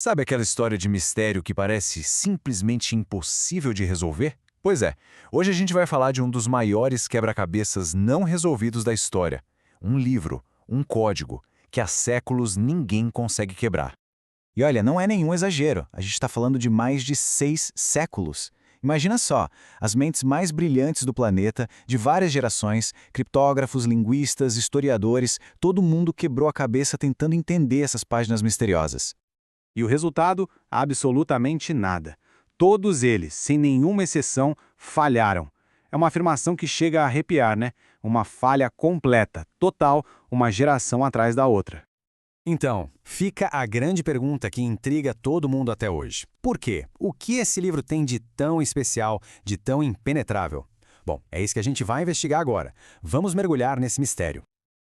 Sabe aquela história de mistério que parece simplesmente impossível de resolver? Pois é, hoje a gente vai falar de um dos maiores quebra-cabeças não resolvidos da história. Um livro, um código, que há séculos ninguém consegue quebrar. E olha, não é nenhum exagero, a gente está falando de mais de 6 séculos. Imagina só, as mentes mais brilhantes do planeta, de várias gerações, criptógrafos, linguistas, historiadores, todo mundo quebrou a cabeça tentando entender essas páginas misteriosas. E o resultado? Absolutamente nada. Todos eles, sem nenhuma exceção, falharam. É uma afirmação que chega a arrepiar, né? Uma falha completa, total, uma geração atrás da outra. Então, fica a grande pergunta que intriga todo mundo até hoje. Por quê? O que esse livro tem de tão especial, de tão impenetrável? Bom, é isso que a gente vai investigar agora. Vamos mergulhar nesse mistério.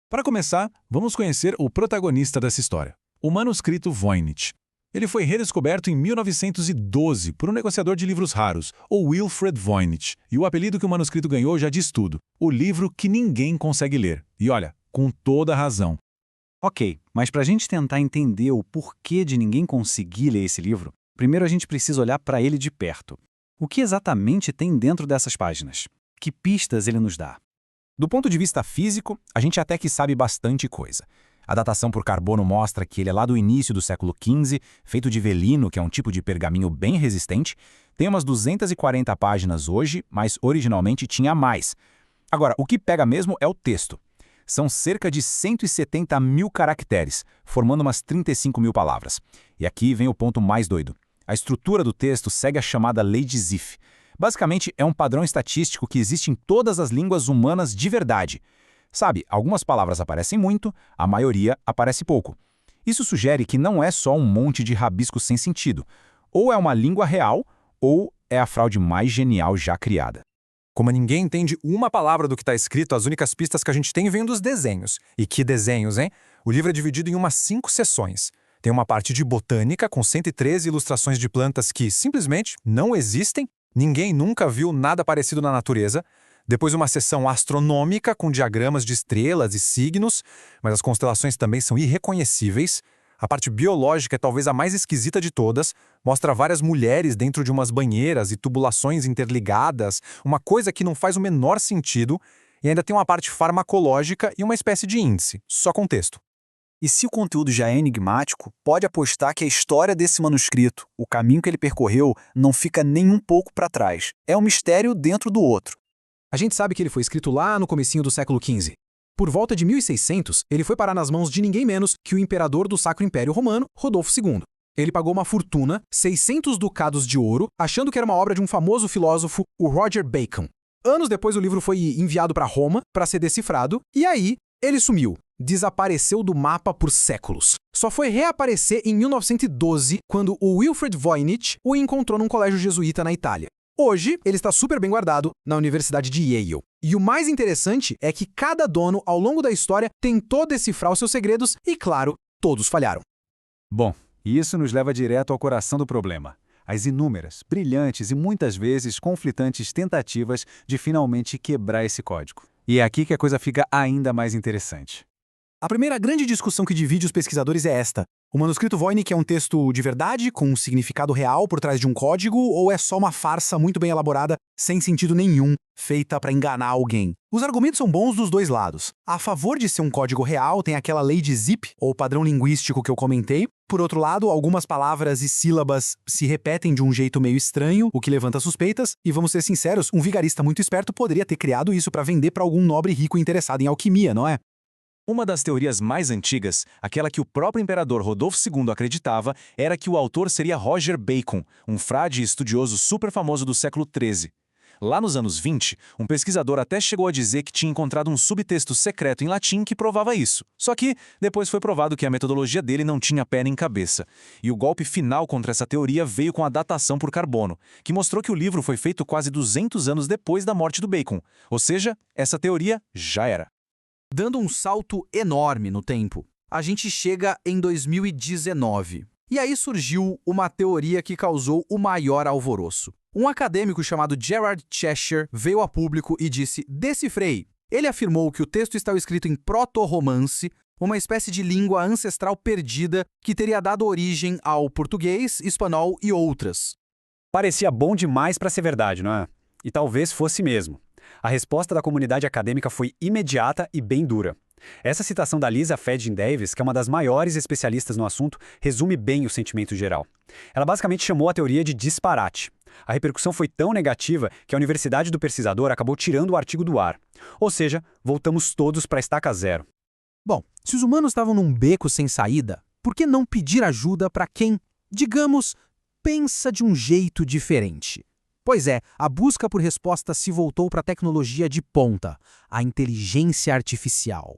Para começar, vamos conhecer o protagonista dessa história, o manuscrito Voynich. Ele foi redescoberto em 1912 por um negociador de livros raros, o Wilfred Voynich, e o apelido que o manuscrito ganhou já diz tudo: o livro que ninguém consegue ler. E olha, com toda razão. Ok, mas para a gente tentar entender o porquê de ninguém conseguir ler esse livro, primeiro a gente precisa olhar para ele de perto. O que exatamente tem dentro dessas páginas? Que pistas ele nos dá? Do ponto de vista físico, a gente até que sabe bastante coisa. A datação por carbono mostra que ele é lá do início do século XV, feito de velino, que é um tipo de pergaminho bem resistente. Tem umas 240 páginas hoje, mas originalmente tinha mais. Agora, o que pega mesmo é o texto. São cerca de 170 mil caracteres, formando umas 35 mil palavras. E aqui vem o ponto mais doido. A estrutura do texto segue a chamada lei de Zipf. Basicamente, é um padrão estatístico que existe em todas as línguas humanas de verdade. Sabe, algumas palavras aparecem muito, a maioria aparece pouco. Isso sugere que não é só um monte de rabiscos sem sentido. Ou é uma língua real, ou é a fraude mais genial já criada. Como ninguém entende uma palavra do que está escrito, as únicas pistas que a gente tem vêm dos desenhos. E que desenhos, hein? O livro é dividido em umas 5 seções. Tem uma parte de botânica, com 113 ilustrações de plantas que simplesmente não existem. Ninguém nunca viu nada parecido na natureza. Depois uma seção astronômica, com diagramas de estrelas e signos, mas as constelações também são irreconhecíveis. A parte biológica é talvez a mais esquisita de todas, mostra várias mulheres dentro de umas banheiras e tubulações interligadas, uma coisa que não faz o menor sentido, e ainda tem uma parte farmacológica e uma espécie de índice, só com texto. E se o conteúdo já é enigmático, pode apostar que a história desse manuscrito, o caminho que ele percorreu, não fica nem um pouco para trás. É um mistério dentro do outro. A gente sabe que ele foi escrito lá no comecinho do século XV. Por volta de 1600, ele foi parar nas mãos de ninguém menos que o imperador do Sacro Império Romano, Rodolfo II. Ele pagou uma fortuna, 600 ducados de ouro, achando que era uma obra de um famoso filósofo, o Roger Bacon. Anos depois, o livro foi enviado para Roma para ser decifrado, e aí ele sumiu. Desapareceu do mapa por séculos. Só foi reaparecer em 1912, quando o Wilfred Voynich o encontrou num colégio jesuíta na Itália. Hoje, ele está super bem guardado na Universidade de Yale. E o mais interessante é que cada dono, ao longo da história, tentou decifrar os seus segredos e, claro, todos falharam. Bom, isso nos leva direto ao coração do problema. As inúmeras, brilhantes e muitas vezes conflitantes tentativas de finalmente quebrar esse código. E é aqui que a coisa fica ainda mais interessante. A primeira grande discussão que divide os pesquisadores é esta. O manuscrito Voynich é um texto de verdade, com um significado real por trás de um código, ou é só uma farsa muito bem elaborada, sem sentido nenhum, feita para enganar alguém? Os argumentos são bons dos dois lados. A favor de ser um código real, tem aquela lei de Zipf, ou padrão linguístico que eu comentei. Por outro lado, algumas palavras e sílabas se repetem de um jeito meio estranho, o que levanta suspeitas, e vamos ser sinceros, um vigarista muito esperto poderia ter criado isso para vender para algum nobre rico interessado em alquimia, não é? Uma das teorias mais antigas, aquela que o próprio imperador Rodolfo II acreditava, era que o autor seria Roger Bacon, um frade e estudioso super famoso do século XIII. Lá nos anos 20, um pesquisador até chegou a dizer que tinha encontrado um subtexto secreto em latim que provava isso. Só que depois foi provado que a metodologia dele não tinha pé nem cabeça. E o golpe final contra essa teoria veio com a datação por carbono, que mostrou que o livro foi feito quase 200 anos depois da morte do Bacon. Ou seja, essa teoria já era. Dando um salto enorme no tempo, a gente chega em 2019. E aí surgiu uma teoria que causou o maior alvoroço. Um acadêmico chamado Gerard Cheshire veio a público e disse: "Decifrei". Ele afirmou que o texto estava escrito em proto-romance, uma espécie de língua ancestral perdida que teria dado origem ao português, espanhol e outras. Parecia bom demais para ser verdade, não é? E talvez fosse mesmo. A resposta da comunidade acadêmica foi imediata e bem dura. Essa citação da Lisa Fedgin Davis, que é uma das maiores especialistas no assunto, resume bem o sentimento geral. Ela basicamente chamou a teoria de disparate. A repercussão foi tão negativa que a Universidade do Pesquisador acabou tirando o artigo do ar. Ou seja, voltamos todos para a estaca zero. Bom, se os humanos estavam num beco sem saída, por que não pedir ajuda para quem, digamos, pensa de um jeito diferente? Pois é, a busca por respostas se voltou para a tecnologia de ponta, a inteligência artificial.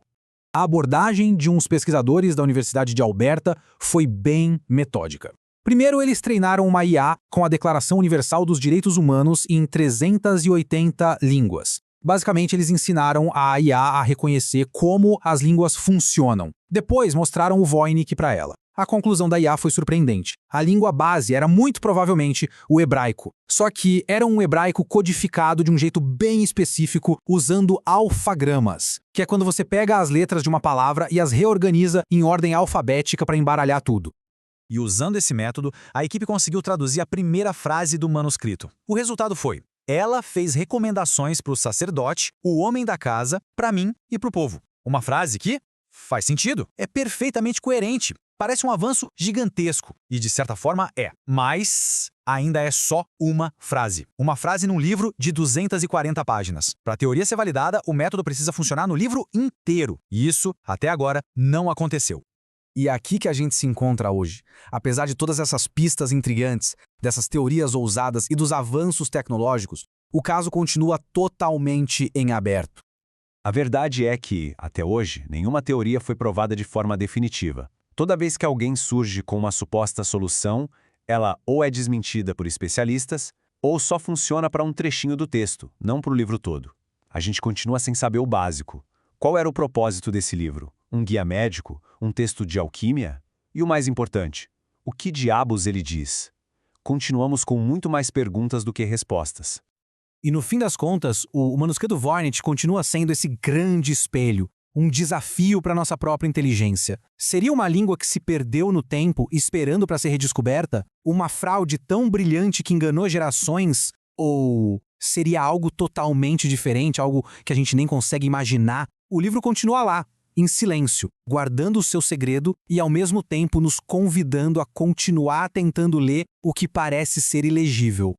A abordagem de uns pesquisadores da Universidade de Alberta foi bem metódica. Primeiro, eles treinaram uma IA com a Declaração Universal dos Direitos Humanos em 380 línguas. Basicamente, eles ensinaram a IA a reconhecer como as línguas funcionam. Depois, mostraram o Voynich para ela. A conclusão da IA foi surpreendente. A língua base era muito provavelmente o hebraico. Só que era um hebraico codificado de um jeito bem específico, usando alfagramas, que é quando você pega as letras de uma palavra e as reorganiza em ordem alfabética para embaralhar tudo. E usando esse método, a equipe conseguiu traduzir a primeira frase do manuscrito. O resultado foi: ela fez recomendações para o sacerdote, o homem da casa, para mim e para o povo. Uma frase que faz sentido, é perfeitamente coerente. Parece um avanço gigantesco, e de certa forma é, mas ainda é só uma frase. Uma frase num livro de 240 páginas. Para a teoria ser validada, o método precisa funcionar no livro inteiro, e isso, até agora, não aconteceu. E é aqui que a gente se encontra hoje. Apesar de todas essas pistas intrigantes, dessas teorias ousadas e dos avanços tecnológicos, o caso continua totalmente em aberto. A verdade é que, até hoje, nenhuma teoria foi provada de forma definitiva. Toda vez que alguém surge com uma suposta solução, ela ou é desmentida por especialistas, ou só funciona para um trechinho do texto, não para o livro todo. A gente continua sem saber o básico. Qual era o propósito desse livro? Um guia médico? Um texto de alquímia? E o mais importante, o que diabos ele diz? Continuamos com muito mais perguntas do que respostas. E no fim das contas, o manuscrito Voynich continua sendo esse grande espelho, um desafio para nossa própria inteligência. Seria uma língua que se perdeu no tempo, esperando para ser redescoberta? Uma fraude tão brilhante que enganou gerações? Ou seria algo totalmente diferente, algo que a gente nem consegue imaginar? O livro continua lá, em silêncio, guardando o seu segredo e ao mesmo tempo nos convidando a continuar tentando ler o que parece ser ilegível.